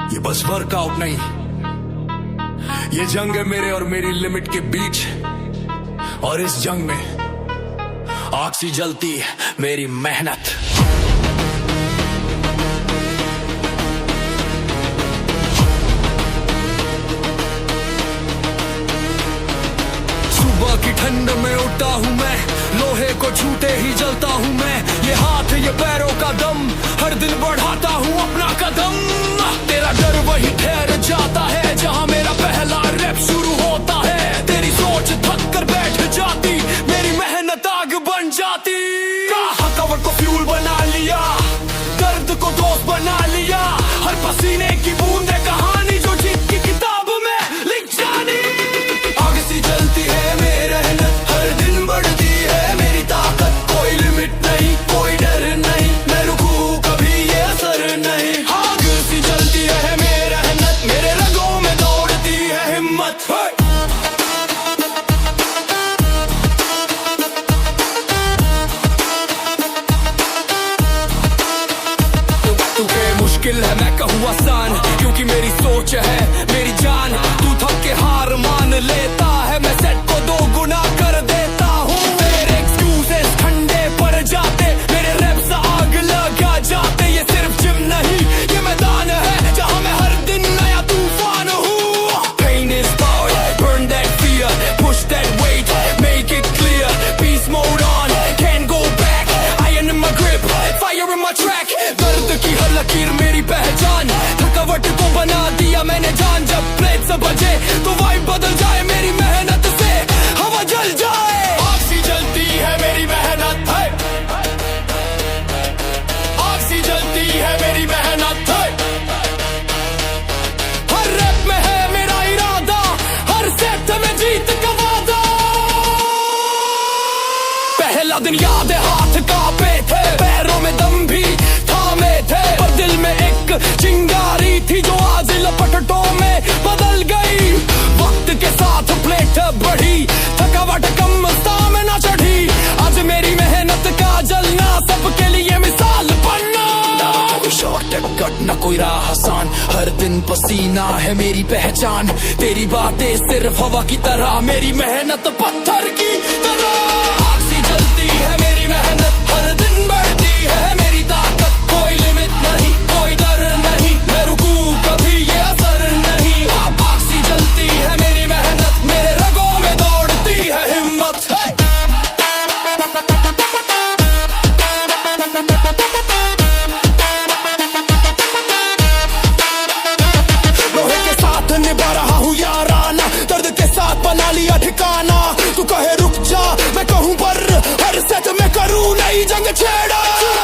ये बस वर्कआउट नहीं, ये जंग है मेरे और मेरी लिमिट के बीच। और इस जंग में आग सी जलती है मेरी मेहनत। सुबह की ठंड में उठता हूँ मैं, लोहे को छूते ही जलता हूँ मैं। ये हाथ ये पैरों का दम, हर दिन बढ़ाता हूँ अपना कदम। तेरा डर वही ठहर जाता है जहाँ मेरा पहला रैप शुरू होता है। तेरी सोच थक कर बैठ जाती, मेरी मेहनत आग बन जाती। थकावट को फ्यूल बना लिया, दर्द को दोस्त बना लिया। हर पसीने की बूंद है कहानी जो जीत की किताब में लिख जानी। आग सी जलती है मेरी मेहनत, हर दिन बढ़ती है मेरी ताकत। कोई लिमिट नहीं, कोई डर नहीं, मैं रुकू कभी ये असर नहीं। आग सी जलती है मेरी मेहनत, मेरे रगों में दौड़ती है हिम्मत। मुश्किल है मैं कहूँ आसान, क्योंकि मेरी सोच है मेरी जान। तू थक के हार मान लेता है, मैं सेट को दो गुना कर देता हूँ। तेरे एक्सक्यूजेस ठंडे पड़ जाते, मेरे रैप्स आग लगा जाते। ये सिर्फ जिम नहीं, ये मैदान है जहाँ मैं हर दिन नया तूफान हूँ। Pain is power, burn that fear, push that weight, make it clear. Peace mode on, can't go back. Iron in my grip, fire in my track. दर्द की हर लकीर मेरी पहचान, थकावट को बना दिया मैंने जान। जब प्लेट से बजे तो वाइब बदल जाए, मेरी मेहनत से हवा जल जाए। आग सी जलती है मेरी मेहनत है, आग सी जलती है मेरी मेहनत है। हर रैप में है मेरा इरादा, हर सेट में जीत का वादा। पहला दिन याद है हाथ कांपे थे, पैरों में दम भी थामे थे। पर दिल में एक चिंगारी थी जो आज लपटों में बदल गई। वक्त के साथ प्लेट बढ़ी, थकावट कम स्टामिना चढ़ी। आज मेरी मेहनत का जलना सबके लिए मिसाल बनना। ना कोई शॉर्टकट ना कोई राह आसान, हर दिन पसीना है मेरी पहचान। तेरी बातें सिर्फ हवा की तरह, मेरी मेहनत पत्थर की तरह। आग सी जलती है मेरी मेहनत, हर दिन बढ़ती है मेरी ताकत। कोई लिमिट नहीं, कोई डर नहीं, मैं रुकू कभी ये असर नहीं। आग सी जलती है मेरी मेहनत, मेरे रगों में दौड़ती है हिम्मत। लोहे के साथ निभा रहा हूँ याराना, दर्द के साथ बना लिया ठिकाना। तू कहे रुक जा, मैं कहूँ पर हर सेट में करूँ नई जंग छेड़ा।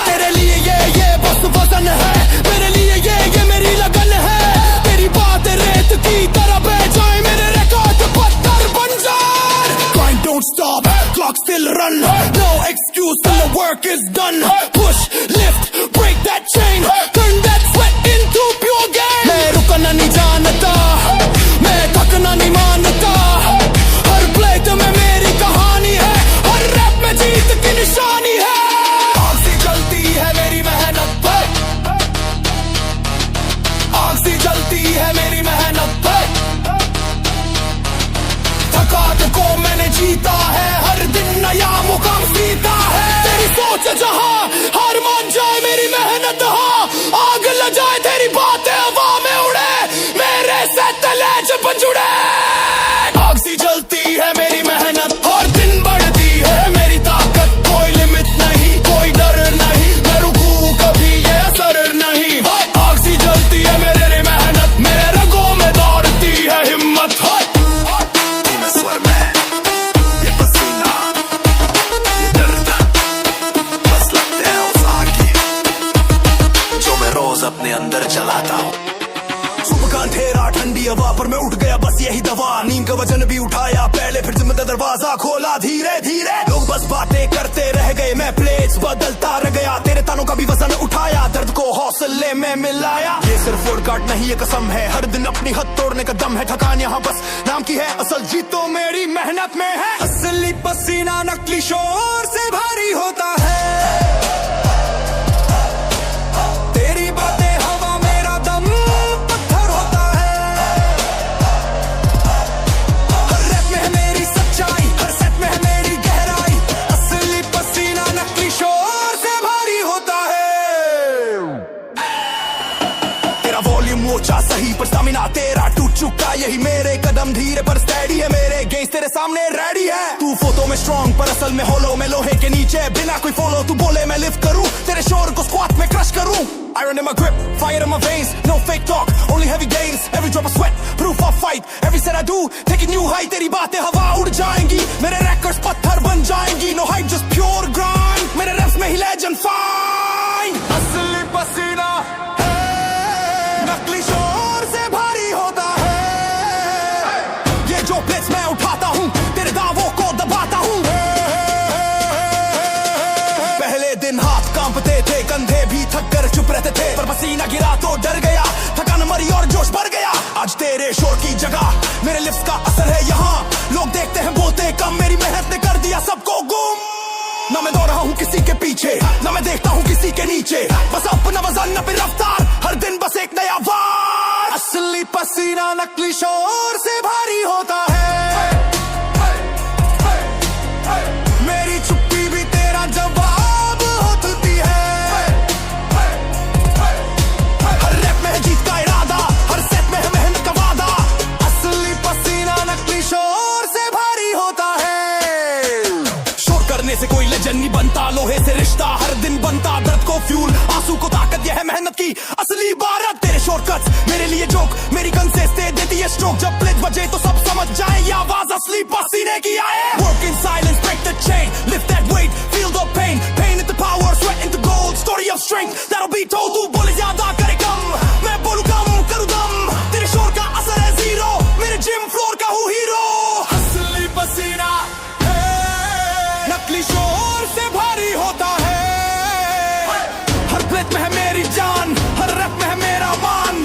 तेरे लिए ये बस वजन है, मेरे लिए ये मेरी लगन है। तेरी बात रेत की तरह बह जाए, मेरे रिकॉर्ड पत्थर बन जाए। Grind don't stop, clock still run, no excuse till the work is done. Push, lift, break that chain, turn that sweat into pure gain. मैं रुकना नहीं जानता, मैं थकना नहीं मानता। हर प्लेट में मेरी कहानी है, हर रैप में जीत की निशानी है। आग सी जलती है मेरी मेहनत है, आग सी जलती है मेरी मेहनत है। थकावट को मैंने जीता है, हर दिन नया मुकाम सीता है। तेरी सोच जहाँ हार मान जाए, मेरी मेहनत हाँ आग लग जाए। तेरी बातें हवा में उड़े, मेरे से तलेज पर जुड़े। आग सी जलती है मेरी मेहनत, हर दिन बढ़ती है मेरी ताकत। कोई लिमिट नहीं, कोई डर नहीं, मैं रुकू कभी ये असर नहीं। आग सी जलती है मेरी मेहनत, मेरे रगों में दौड़ती है हिम्मत। धीमे स्वर में ये पसीना, ये दर्द बस लगते हैं उस आग की जो मैं रोज अपने अंदर जलाता हूँ। सुबह का अंधेरा, ठंडी हवा पर मैं उठ गया बस यही दवा। नींद का वजन भी उठाया पहले, फिर जिम्मेदार दरवाजा खोला धीरे धीरे। लोग बस बातें करते रह गए, मैं प्लेट्स बदलता रह गया। तेरे तानों का भी वजन उठाया, दर्द को हौसले में मिलाया। ये सिर्फ वर्कआउट नहीं ये कसम है, हर दिन अपनी हद तोड़ने का दम है। थकान यहाँ बस नाम की है, असल जीत तो मेरी मेहनत में है। असली पसीना नकली शोर से भारी होता है। तेरी बातें हवा मेरा दम, पत्थर मोर्चा सही पर स्टामिना तेरा टूट चुका, यही मेरे कदम धीरे पर स्टैडी है, मेरे गेंस तेरे सामने रेडी है। तू फोटो में स्ट्रॉन्ग पर असल में होलो में लोहे के नीचे बिना कोई फॉलो, तू बोले मैं लिफ्ट करूं तेरे शोर को स्क्वाट में क्रश करूं। Iron in my grip, fire in my veins, no fake talk, only heavy gains, every drop of sweat, proof of fight, every set I do, taking new height, तेरी बातें हवा उड़ जाएंगी, मेरे records पत्थर बन जाएंगी, no hype just pure grind, मेरे raps में ही legend find। असली पसीना है, नकली शोर से भारी होता है, ये जो प्लेट्स मैं उठाता हूँ, तेरे दावों को दबाता हूँ। पहले दिन हाथ कांपते थे, कंधे भी थक कर चुप रहते थे, पर पसीना गिरा तो डर गया, थकान मरी और जोश बढ़ गया। आज तेरे शोर की जगह मेरे लिप्स का असर है यहाँ, लोग देखते हैं बोलते कम, मेरी मेहनत ने कर दिया सबको गुम। ना मैं दौड़ रहा हूँ किसी के पीछे, ना मैं देखता हूँ किसी के नीचे, बस अपना वजन अपनी रफ्तार, हर दिन बस एक नया वार। असली पसीना नकली शोर से भारी होता है, मेरी चुप्पी भी तेरा जवाब होती है। हर रैप में है जीत का इरादा, हर सेट में है मेहनत का वादा, असली पसीना नकली शोर से भारी होता है। शोर करने से कोई लेजेंड नहीं बनता, लोहे से रिश्ता हर दिन बनता, दर्द को फ्यूल आंसू को ताकत, यह है मेहनत की असली बारात। तेरे शॉर्टकट्स मेरे लिए जोक, मेरी गन से स्टे देती है स्ट्रोक, जब प्लेट बजे तो सब समझ जाए ये आवाज असली पसीने की आए। Work in silence, break the chain, lift that weight, feel the pain, pain into power, sweat into gold, story of strength that'll be told। तू बोले ज्यादा करे कम, मैं बोलूं कम करूं दम, तेरे शोर का असर है जीरो, मेरे जिम फ्लोर का हूँ हीरो। असली पसीना है, नकली शोर से भारी होता है, हर प्लेट में है मेरी जान, हर रैप में है मेरा मान।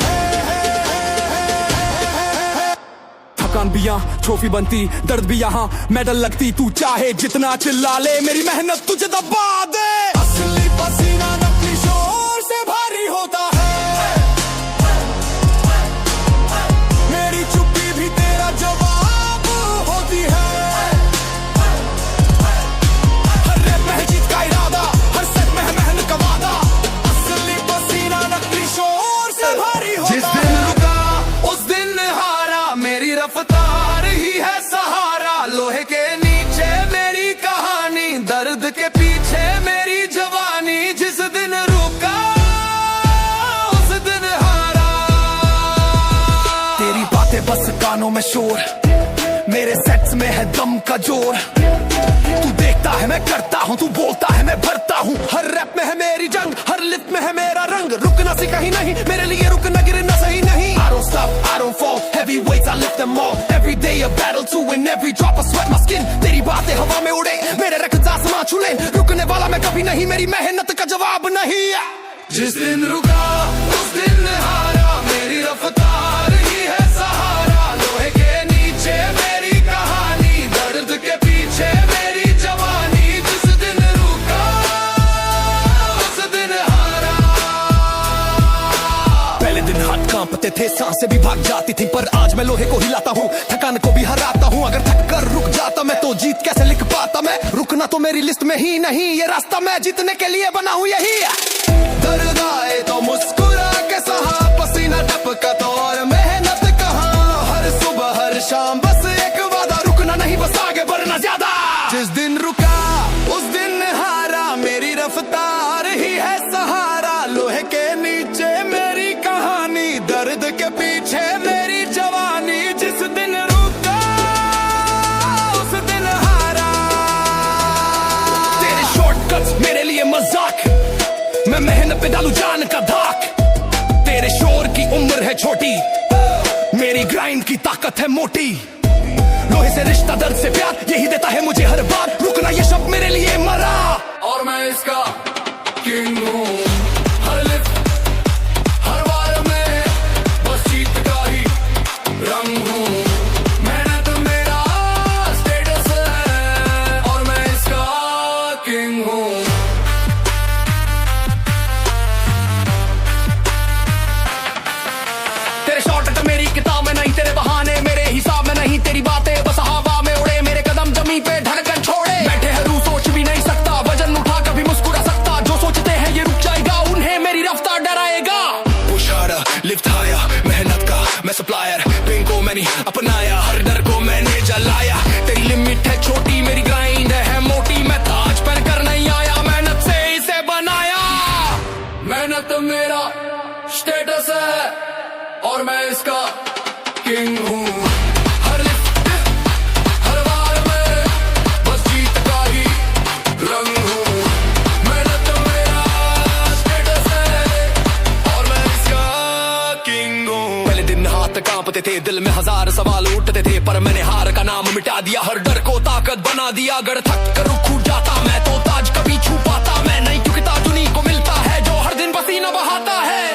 थकान भी यहाँ ट्रॉफी बनती, दर्द भी यहाँ मेडल लगती, तू चाहे जितना चिल्ला ले, मेरी मेहनत तुझे दबा दे। असली पसीना नकली शोर से भारी होता है, मेरी चुप्पी भी तेरा जवाब होती है। हर रैप में है जीत का इरादा, हर सेट में है मेहनत का वादा, असली पसीना नकली शोर से भारी होता है। जिस दिन रुका उस दिन हारा, मेरी रफ्तार ही है सहारा, लोहे के नीचे मेरी कहानी, दर्द के पीछे मेरी जवानी। जिस दिन रुका उस दिन हारा, तेरी बातें बस कानों में शोर, मेरे सेट्स में है दम का जोर, तू देखता है मैं करता हूँ, तू बोलता है मैं भरता हूँ, हर रैप में है मेरी जंग, हर लिप में है मेरा रंग, रुकना सिखा ही नहीं, मेरे लिए रुकना गिरना सही नहीं। I don't stop, I don't fall, heavy weights I lift them all, every day a battle to win, every drop of sweat my skin, तेरी बातें हवा में उड़े, मेरे रक्त आसमां छूले, रुकने वाला मैं कभी नहीं, मेरी मेहनत का जवाब नहीं। जिस दिन रुका उस दिन हारा, मेरी रफ्तार ही है सहारा, लोहे के नीचे मेरी कहानी, दर्द के पीछे मेरी जवानी। जिस दिन रुका उस दिन हारा। पहले दिन हाथ कांपते थे, सांसें भी भाग जाती थी, पर आज मैं लोहे को हिलाता हूँ, थकान को भी हराता हूँ। अगर थक कर रुक जाता मैं तो जीत कैसे लिख पाता मैं, रुकना तो मेरी लिस्ट में ही नहीं, ये रास्ता मैं जीतने के लिए बना हूँ यही। दर्द आए तो मुस्कुरा के सहा, पसीना टपका तो और मेहनत कहाँ, हर सुबह हर शाम बस एक वादा, रुकना नहीं बस आगे बढ़ना ज्यादा। जिस दिन रुका उस दिन हारा, मेरी रफ्तार ही है सहारा, लोहे के नीचे मेरी कहानी, दर्द के पीछे मेरी जवानी। जिस दिन रुका उस दिन हारा, तेरे शॉर्टकट्स मेरे लिए मजाक, मैं मेहनत पे डालू जान का धाक, तेरे शोर की उम्र है छोटी, मेरी ग्राइंड की ताकत है मोटी, लोहे से रिश्ता दर्द से प्यार, यही देता है मुझे हर बार, रुकना ये शब्द मेरे लिए मरा, और मैं इसका किंग हूँ। हर लिफ्ट हर वार में बस जीत का ही रंग हूँ, मेहनत मेरा स्टेटस है, और मैं इसका किंग हूँ। तेरे शॉर्टकट मेरी किताब में नहीं, तेरे बहाने मेरे हिसाब में नहीं, तेरी बातें बस हवा में उड़े, मेरे कदम जमीन पे धड़कन छोड़े, बैठे हरू सोच भी नहीं सकता, वजन उठा कभी मुस्कुरा सकता, जो सोचते हैं ये रुक जाएगा नहीं अपनाया, हर डर को मैंने जलाया। तेरी लिमिट है छोटी, मेरी ग्राइंड है मोटी, मैं ताज पर कर नहीं आया, मेहनत से इसे बनाया। मेहनत मेरा स्टेटस है और मैं इसका किंग हूँ। हर लिफ्ट हर बार में बस जीत का ही रंग हूँ। मेहनत मेरा स्टेटस है और मैं इसका किंग हूँ। पहले दिन हाथ कांपते थे, दिल में हजार सवाल उठते थे, पर मैंने हार का नाम मिटा दिया, हर डर को ताकत बना दिया। अगर थक कर रुक जाता मैं तो ताज कभी छू पाता मैं नहीं, क्योंकि ताज उन्हीं को मिलता है जो हर दिन पसीना बहाता है।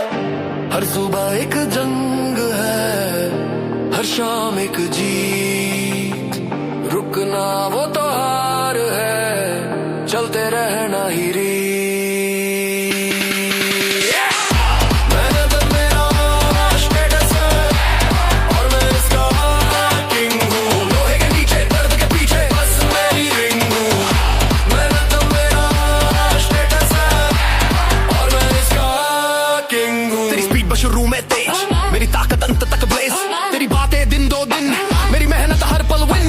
हर सुबह एक जंग है, हर शाम एक जीत, रुकना वो तो हार है, चलते रहना ही रीत। मेहनत मेरा स्टेटस है और मैं इसका किंग हूँ। लोहे के नीचे दर्द के पीछे बस मेरी रिंग हूँ। मेहनत मेरा स्टेटस है और मैं इसका किंग हूँ। तेरी स्पीड शुरू में तेज, मेरी ताकत अंत तक ब्लेस, तेरी बातें दिन दो दिन, मेरी मेहनत हर पल विन।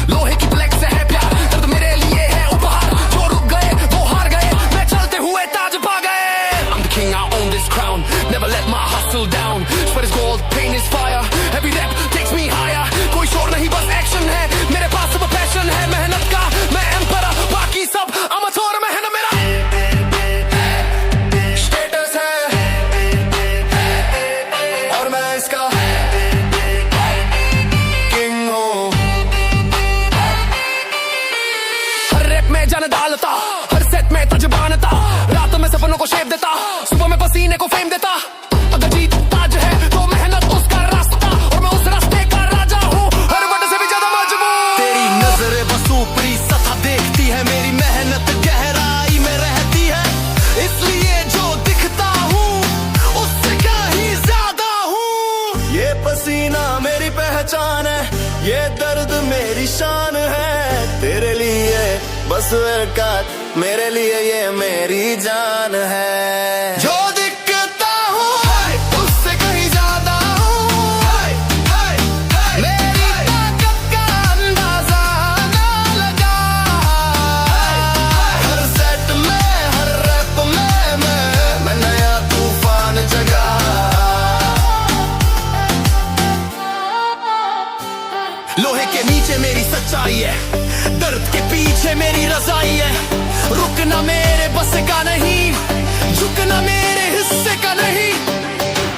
लोहे की ब्लैक से है प्यार, दर्द मेरे लिए है उपहार, जो रुक गए वो हार गए, मैं चलते हुए ताज पा गए। I'm the king, I own this crown, never let my hustle down, sweat is gold, pain is fire, every rap takes me higher। कोई शोर नहीं बस एक्शन है, मेरे पास सब पैशन है, मेहनत का मैं एम्परर, बाकी सब अमथोर। मेहनत मेरा स्टेटस है और मैं इसका किंग हूँ। हर रैप में जान डालता, हर सेट में तजुबानता, रात में सपनों को शेप देता, सुबह में पसीने को फेम देता। अगर जीत ताज है तो मेहनत उसका रास्ता, और मैं उस रास्ते का राजा हूँ, हर वक्त से भी ज्यादा मजबूत। तेरी नजरें बस ऊपरी सतह देखती है, मेरी मेहनत गहराई में रहती है, इसलिए जो दिखता हूँ उससे क्या ही ज्यादा हूँ। ये पसीना मेरी पहचान है, ये दर्द मेरी शान है, तेरे लिए बस वक़्त, मेरे लिए ये मेरी जान है। जो दिखता हूँ उससे कहीं ज्यादा हूँ, मेरी ताकत का अंदाजा ना लगा। हर सेट में हर रैप में मैं नया तूफान जगा। लोहे के नीचे मेरी सच्चाई है, दर्द के पीछे मेरी रजाई है, रुकना मेरे बस का नहीं, झुकना मेरे हिस्से का नहीं।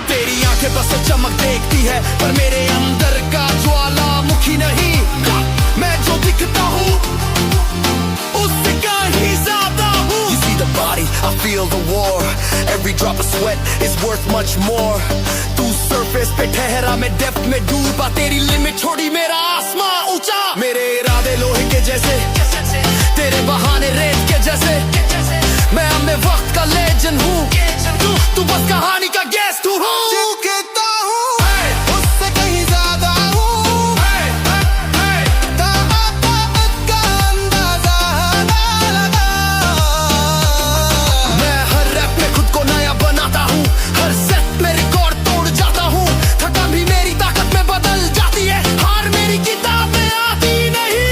तेरी आंखें बस चमक देखती है, पर मेरे अंदर का ज्वालामुखी नहीं। मैं जो दिखता हूँ उससे का ही ज्यादा हूँ। You see the body, I feel the war, every drop of sweat is worth much more। तू सरफेस पे ठहरा, मैं डेप्थ में डूबा, तेरी लिमिट छोड़ी मेरा आसमां ऊंचा। मेरे इरादे लोहे के जैसे, तेरे बहाने रेत के जैसे, मैं अब मैं वक्त का लेजेंड हूँ, तू बस कहानी का गेस्ट हूँ। कहता हूँ उससे कहीं ज्यादा हूँ, ताकत का अंदाजा ना लगा। मैं हर रैप में खुद को नया बनाता हूँ, हर सेट में रिकॉर्ड तोड़ जाता हूँ, थकान भी मेरी ताकत में बदल जाती है, हार मेरी किताब में आती नहीं।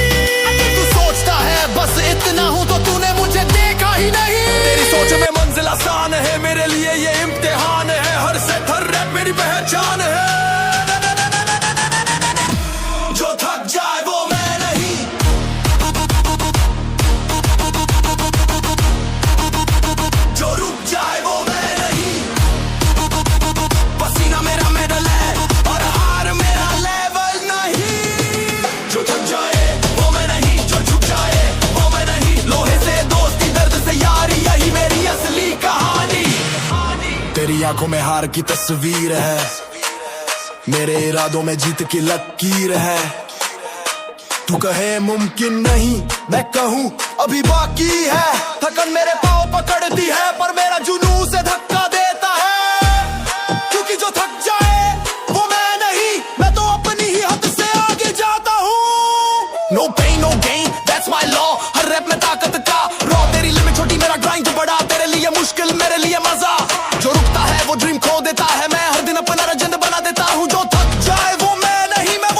अगर तू सोचता है बस इतना हूँ तो तूने मुझे देखा ही नहीं। तेरी सोच में मंजिल आसान है, मेरे लिए ये इम्तिहान है, हर सेट हर रैप मेरी पहचान है। जो थक जाए वो मैं नहीं, जो रुक जाए वो मैं नहीं, पसीना मेरा मेडल है और हार मेरा लेवल नहीं। जो थक जाए वो मैं नहीं, जो झुक जाए वो मैं नहीं। लोहे से दोस्ती, दर्द से यारी, यही मेरी असली कहानी। तेरी आंखों में हार की तस्वीर है, मेरे इरादों में जीत की लकीर है। तू कहे मुमकिन नहीं, मैं कहूँ अभी बाकी है। थकन मेरे पाँव पकड़ती है, पर मेरा जुनून से धक्का देता है, क्योंकि जो थक जाए वो मैं नहीं, मैं तो अपनी ही हद से आगे जाता हूँ। No pain no gain, that's my law, हर रैप में ताकत का रॉ। तेरी लिमिट छोटी, मेरा ग्राइंड बड़ा, तेरे लिए मुश्किल मेरे लिए मजा। जो रुकता है वो ड्रीम खो देता है, मैं हर दिन अपना लेजेंड बना देता हूँ। जो थक जाए वो मैं नहीं, मैं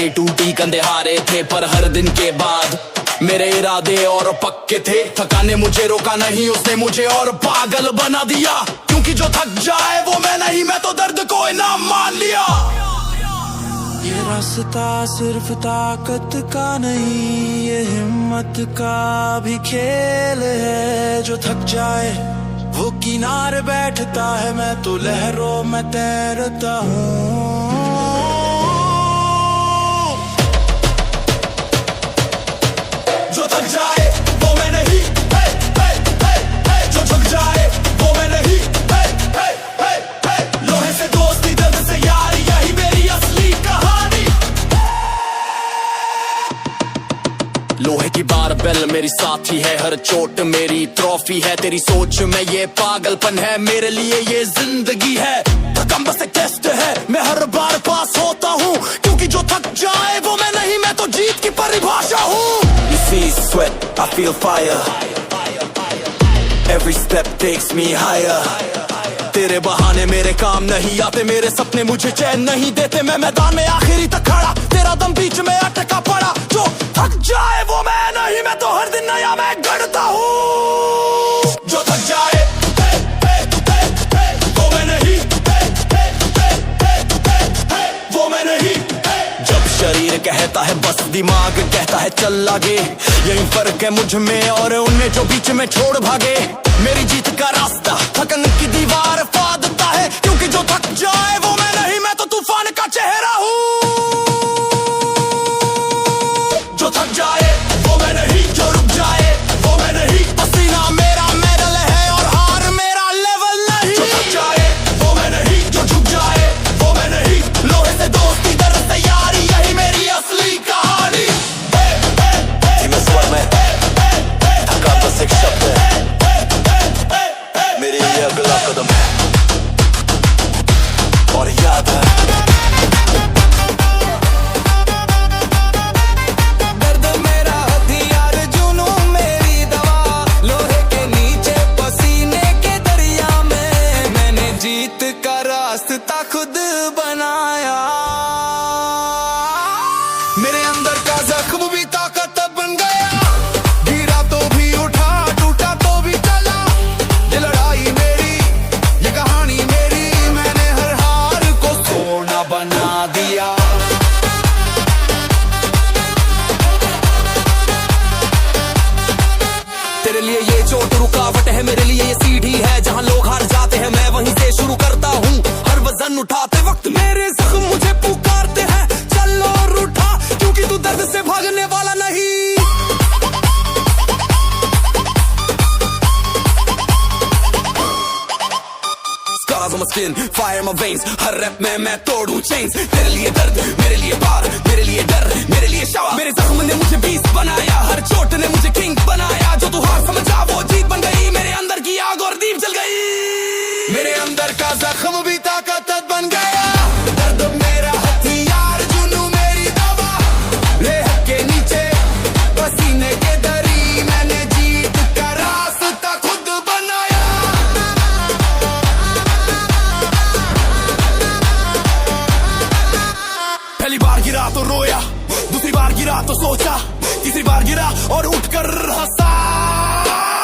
मेरी टूटी कंधे हारे थे, पर हर दिन के बाद मेरे इरादे और पक्के थे। थकाने मुझे रोका नहीं, उसने मुझे और पागल बना दिया। क्योंकि जो थक जाए वो मैं नहीं, मैं तो दर्द को इनाम मान लिया। ये रास्ता सिर्फ ताकत का नहीं, ये हिम्मत का भी खेल है। जो थक जाए वो किनारे बैठता है, मैं तो लहरों में तैरता हूँ। जो थक जाए वो मैं नहीं, जो झुक जाए वो मैं नहीं। लोहे से दोस्ती, दर्द से यारी, यही मेरी असली कहानी। लोहे की बारबेल मेरी साथी है, हर चोट मेरी ट्रॉफी है। तेरी सोच में ये पागलपन है, मेरे लिए ये जिंदगी है। थकान बस एक टेस्ट है, मैं हर बार पास होता हूँ। क्योंकि जो थक जाए वो मैं नहीं, मैं तो जीत की परिभाषा हूँ। You see sweat, I feel fire. Every step takes me higher. तेरे बहाने मेरे काम नहीं आते, मेरे सपने मुझे चैन नहीं देते। मैं मैदान में आखिरी तक खड़ा, तेरा दम बीच में अटका पड़ा। जो थक जाए वो मैं नहीं, मैं तो हर दिन नया मैं गढ़ता हूँ। जो थक जाए वो मैं नहीं, वो मैं नहीं। जब शरीर कहता है बस, दिमाग कहता है चल आगे। यही फर्क है मुझ में और उनमें जो बीच में छोड़ भागे। मेरी जीत का रास्ता थकन की दीवार फादता है। क्योंकि जो थक जाए वो मैं नहीं, मैं तो तूफान का चेहरा हूँ। जो थक जाए वो मैं नहीं, जो रुक जाए वो मैं नहीं। पसीना मेरा मेडल है और हार मेरा लेवल नहीं। जो थक जाए वो मैं नहीं, जो झुक जाए वो मैं नहीं। लोहे से दोस्ती, दर्द से यारी, यही मेरी असली कहानी। धीमे स्वर में थकान बस एक शब्द है, मेरे लिए अगला कदम है। और याद है दर्द मेरा हथियार, जुनून मेरी दवा। लोहे के नीचे पसीने के दरिया में मैंने जीत का रास्ता खुद बनाया। मेरे अंदर का जख्म भी ताकत बन गया। गिरा तो भी उठा, टूटा तो भी चला। ये लड़ाई मेरी, ये कहानी मेरी, मैंने हर हार को सोना बना दिया। तेरे लिए ये चोट रुकावट है, मेरे लिए ये सीढ़ी है। जहाँ लोग हार जाते हैं मैं वहीं से शुरू करता हूँ। हर वजन उठाते वक्त मेरे जख्म मुझे पुकारते हैं, चल और उठा। क्योंकि तू दर्द से भागने वाला नहीं। Scars on my skin, fire in my veins, हर रैप में मैं तोड़ूं chains। तेरे लिए दर्द, मेरे लिए पार, मेरे लिए डर, मेरे लिए शावा। मेरे जख्म ने मुझे बीस्ट बनाया, हर चोट ने मुझे किंग बनाया। जो तू हार समझा वो जीत बन गई, मेरे अंदर की आग और दीप जल गई। मेरे अंदर का जख्म भी ताकत बन गया। दर्द मेरा हथियार, जुनून मेरी दवा। लेह के नीचे पसीने के दरी, मैंने जीत का रास्ता खुद बनाया। पहली बार गिरा तो रोया, दूसरी बार गिरा तो सोचा, तीसरी बार गिरा और उठकर हंसा।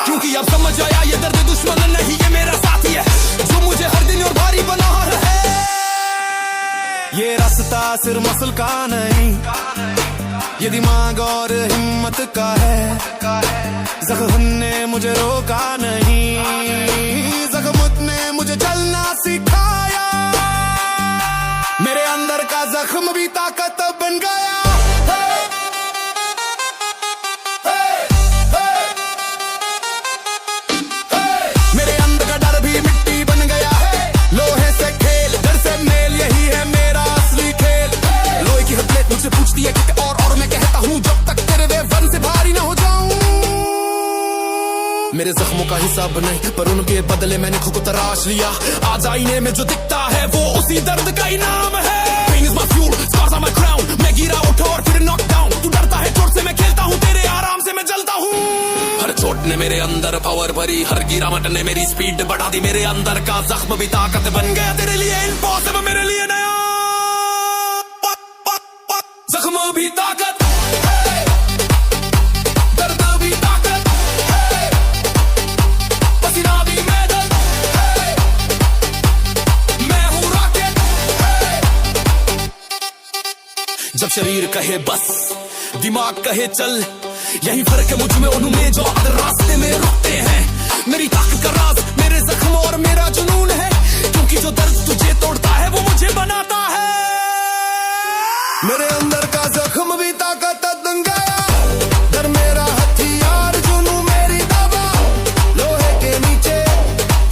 क्योंकि अब समझ आया ये दर्द दुश्मन नहीं, ये मेरा साथी है जो मुझे हर दिन और भारी बना रहा है। ये रास्ता सिर्फ मसल का नहीं, ये दिमाग और हिम्मत का है। जख्म ने मुझे रोका नहीं, जख्म ने मुझे चलना सिखाया। मेरे अंदर का जख्म भी ताकत बन गया। मेरे अंदर का डर भी मिट्टी बन गया। लोहे से खेल, डर से मेल, यही है मेरा असली खेल। लोहे की हर प्लेट मुझसे पूछती है कि और मैं कहता हूँ जब तक तेरे वेवन से भारी ना हो जाऊं। मेरे जख्मों का हिसाब नहीं, पर उनके बदले मैंने खुद को तराश लिया। आज आईने में जो दिखता है वो उसी दर्द का इनाम है। Pain is my fuel, scars on my crown। मैं गिरा उठा और फिर नॉक डाउन। तू डरता है चोट से, मैं खेलता हूँ तेरे आराम से, मैं जलता हूँ। हर चोट ने मेरे अंदर पावर भरी, हर गिरावट ने मेरी स्पीड बढ़ा दी। मेरे अंदर का जख्म भी ताकत बन गया। तेरे लिए इम्पॉसिबल, मेरे लिए नया। जख्म भी ताकत है, दर्द भी ताकत है, पसीना भी मैदान है, मैं हूँ रॉकेट है। जब शरीर कहे बस, दिमाग कहे चल, यही फर्क है मुझ में और उनमें जो अगर रास्ते में रुकते हैं। मेरी ताकत का राज मेरे जख्म और मेरा जुनून है, क्योंकि जो दर्द तुझे तोड़ता है वो मुझे बनाता है। मेरे अंदर का जख्म भी ताकत दंगाया, डर मेरा हथियार, जुनू मेरी दवा, लोहे के नीचे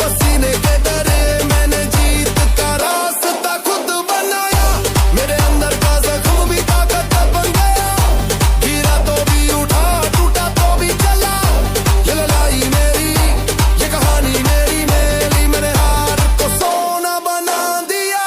पसीने के डरे, मैंने जीत का रास्ता खुद बनाया। मेरे अंदर का जख्म भी ताकत बन गया, गिरा तो भी उठा, टूटा तो भी चला। ये लड़ाई मेरी, ये कहानी मेरी, मेरी मेरे हार को सोना बना दिया।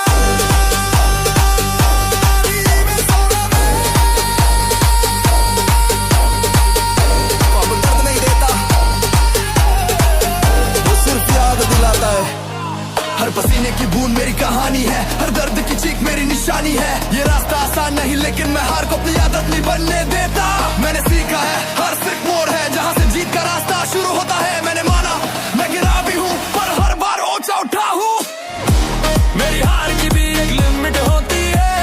हर पसीने की बूंद मेरी कहानी है, हर दर्द की चीख मेरी निशानी है। ये रास्ता आसान नहीं लेकिन मैं हार को अपनी आदत नहीं बनने देता। मैंने सीखा है हर सिर्फ मोड़ है जहां से जीत का रास्ता शुरू होता है। मैंने माना मैं गिरा भी हूं पर हर बार ऊंचा उठा हूं। मेरी हार की भी एक लिमिट होती है,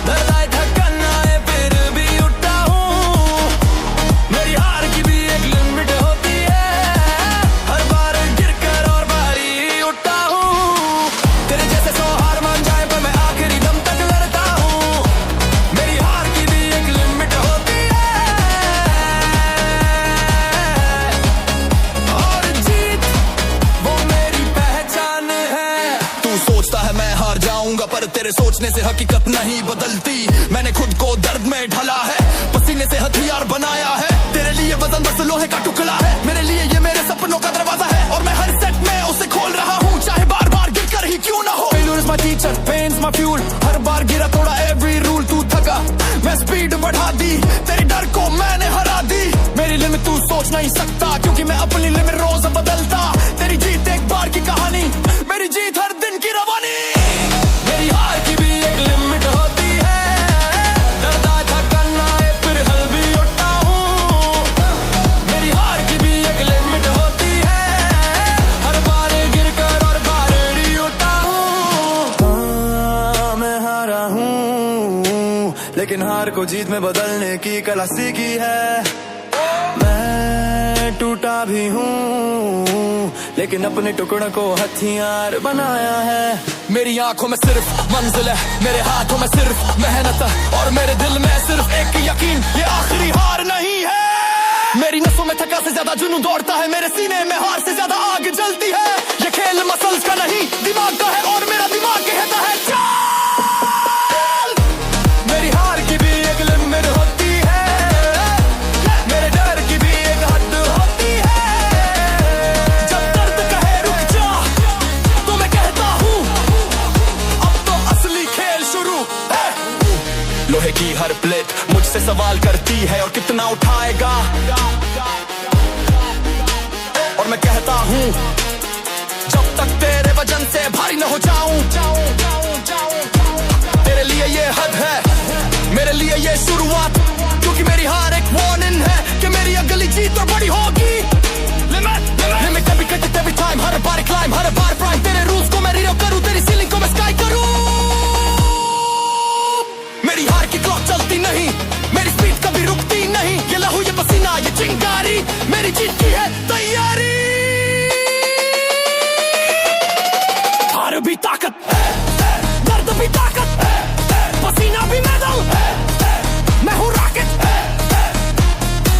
दर्द आए थकन आए फिर भी उठा हूँ। मेरी हार की भी एक लिमिट होती है, हर बार गिरकर और भारी उठा हूँ। तेरे जैसे सौ हार मान जाए पर मैं आखिरी दम तक लड़ता हूँ। मेरी हार की भी एक लिमिट होती है, और जीत वो मेरी पहचान है। तू सोचता है मैं हार जाऊंगा पर तेरे सोचने से हकीकत नहीं बदलती। मैंने खुद को दर्द में ढला है, पसीने से हथियार बनाया है। तेरे लिए वजन बस लोहे का टुकड़ा है, मेरे लिए ये मेरे सपनों का दरवाजा है, और मैं हर सेट में उसे खोल रहा हूँ, चाहे बार बार गिर कर ही क्यों ना हो। Failure is my teacher, pain's my fuel, हर बार गिरा तोड़ा एवरी रूल, तू थका मैं स्पीड बढ़ा दी, तेरे डर को मैंने हरा दी। मेरी लिमिट तू सोच नहीं सकता, क्योंकि मैं अपनी लिमिट रोज बदलता। तेरी जीत एक बार की कहानी, मेरी जीत हर दिन की रवानी। मेरी हार की भी एक लिमिट होती है, दर्द आए थकन आए फिर हल भी उठा हूँ। मेरी हार की भी एक लिमिट होती है, हर बार गिर कर और भारी उठा हूँ। हाँ, मैं हारा हूँ लेकिन हार को जीत में बदलने की कला सीखी है। मैं टूटा भी हूँ लेकिन अपने टुकड़ों को हथियार बनाया है। मेरी आंखों में सिर्फ मंजिल है, मेरे हाथों में सिर्फ मेहनत है, और मेरे दिल में सिर्फ एक यकीन, ये आखिरी हार नहीं है। मेरी नसों में थका से ज्यादा जुनून दौड़ता है, मेरे सीने में हार से ज्यादा आग जलती है। ये खेल मसल्स का नहीं दिमाग का है, और मेरा दिमाग कहता है चल। मेरी हार की भी एक लिमिट होती है, मेरे डर की भी एक हद होती है। जब दर्द कहे रुक जा तो मैं कहता हूँ अब तो असली खेल शुरू है। लोहे की हर प्लेट मुझसे सवाल करती है, और कितना उठाएगा, और मैं कहता हूँ जब तक तेरे वजन से भारी न हो जाऊं। तेरे लिए ये हद है, मेरे लिए ये शुरुआत, क्योंकि मेरी हार एक वार्निंग है कि मेरी अगली जीत और बड़ी होगी। Limit every cut every time, हर बार क्लाइम, हर बार प्राइम। तेरे रूल्स को मैं रीड करूं, तेरी सीलिंग को मैं स्काई करूं। मेरी हार की क्लॉक चलती नहीं, मेरी स्पीड कभी रुकती नहीं। ये लहू ये पसीना ये चिंगारी, मेरी जीत की है तैयारी। हार भी ताकत, दर्द भी ताकत, पसीना भी मेडल, मैं हूँ रॉकेट।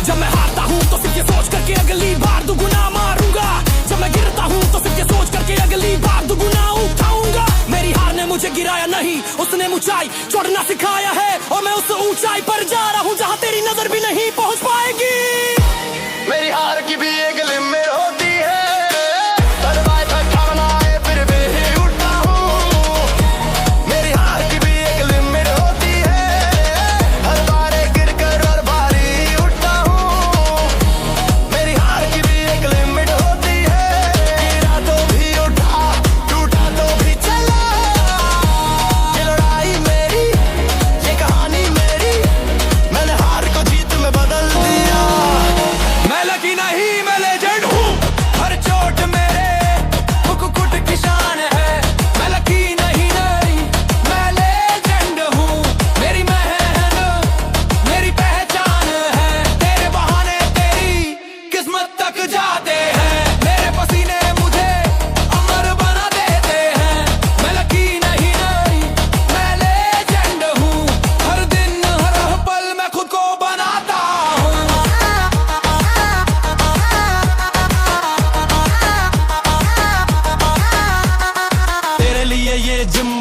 जब मैं हारता हूँ तो सिर्फ ये सोच करके अगली बार दुगुना मारूंगा, जब मैं गिरता हूँ तो सिर्फ ये सोच करके अगली बार दुगुना उठाऊंगा। मेरी हार ने मुझे गिराया नहीं, उसने ऊंचाई चढ़ना सिखाया है, और मैं उस ऊंचाई पर जा रहा हूँ जहाँ तेरी नजर भी नहीं पहुँच पाएगी। मेरी हार की भी एक लिमिट होती है, दर्द आए थकन आए फिर भी उठा हूँ। मेरी हार की भी एक लिमिट होती है, हर बार गिर कर और भारी उठा हूँ। मेरी हार की भी एक लिमिट होती है, गिरा तो भी उठा, टूटा तो भी चला। ये लड़ाई मेरी, ये कहानी मेरी,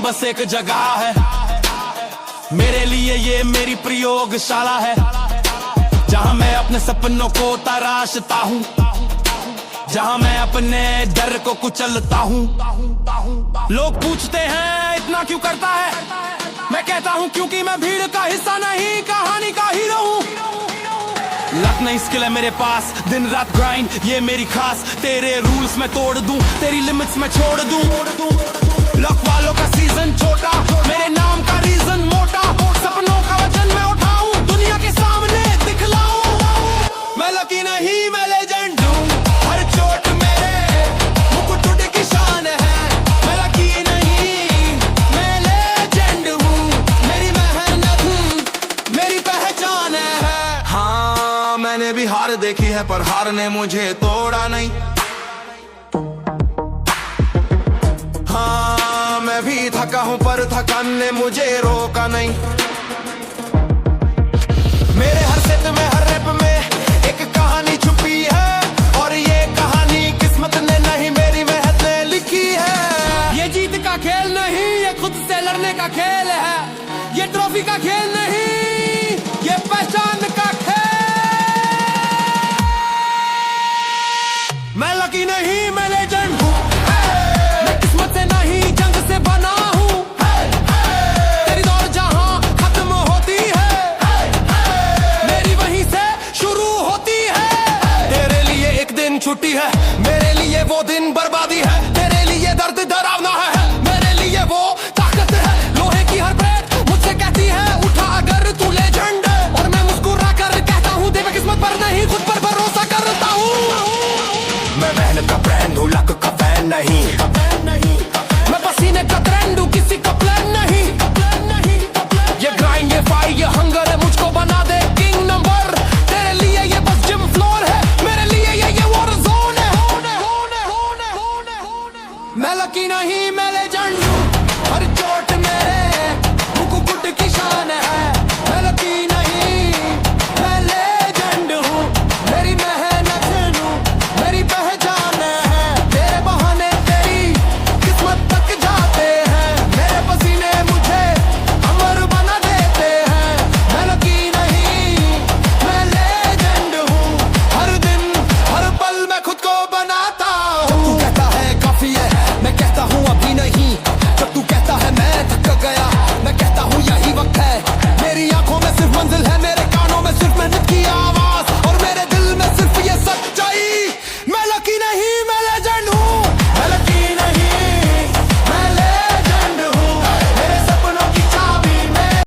बस एक जगह है, मेरे लिए ये मेरी प्रयोगशाला है, जहां मैं अपने सपनों को तराशता हूँ, जहां मैं अपने डर को कुचलता हूँ। लोग पूछते हैं इतना क्यों करता है, मैं कहता हूँ क्योंकि मैं भीड़ का हिस्सा नहीं, कहानी का हीरो हूँ। लक नहीं स्किल है मेरे पास, दिन रात ग्राइंड ये मेरी खास, तेरे रूल्स मैं तोड़ दूं, तेरी लिमिट्स मैं छोड़ दूं। लक वालों का सीजन छोटा, मेरे नाम का रीजन मोटा, सपनों का वजन मैं उठाऊं, दुनिया के सामने दिखलाऊं। मैं लकी नहीं मैं लेजेंड हूं, हर चोट मेरे मुकुट की शान है। मैं लकी नहीं मैं लेजेंड हूं, मेरी मेहनत मेरी पहचान है। हाँ मैंने भी हार देखी है पर हार ने मुझे तोड़ा नहीं। हाँ मैं भी थका हूं पर थकान ने मुझे रोका नहीं। मेरे हर सेट में हर रैप में एक कहानी छुपी है, और ये कहानी किस्मत ने नहीं मेरी मेहनत ने लिखी है। ये जीत का खेल नहीं, ये खुद से लड़ने का खेल है, ये ट्रॉफी का खेल नहीं, ये पहचान का खेल। मैं लकी नहीं मैं लेजेंड हूँ, मैं किस्मत से नहीं जंग से बना हूँ। तेरी दौड़ जहाँ खत्म होती है, मेरी वहीं से शुरू होती है। तेरे लिए एक दिन छुट्टी है, मेरे लिए वो दिन बर्बादी है। तेरे लिए दर्द डरावना है, मेरे लिए वो ताकत है। लोहे की हर ब्रेक मुझसे कहती है उठा अगर तू लेजेंड है, और मैं मुस्कुरा कर कहता हूँ देव किस्मत पर नहीं खुद पर भरोसा करता हूँ। मैं मेहनत का ब्रांड हूँ, लक का फैन नहीं। मैं पसीने का ट्रेंड हूँ, किसी का प्लान नहीं। ये ग्राइंड ये फाइट ये हंगर है, मुझको बना दे किंग नंबर। तेरे लिए ये बस जिम फ्लोर है, मेरे लिए ये वॉर जोन है। मैं लकी नहीं मैं लेजेंड हूँ, हर चोट मेरे मुकुट की शान है। मैं लकी नहीं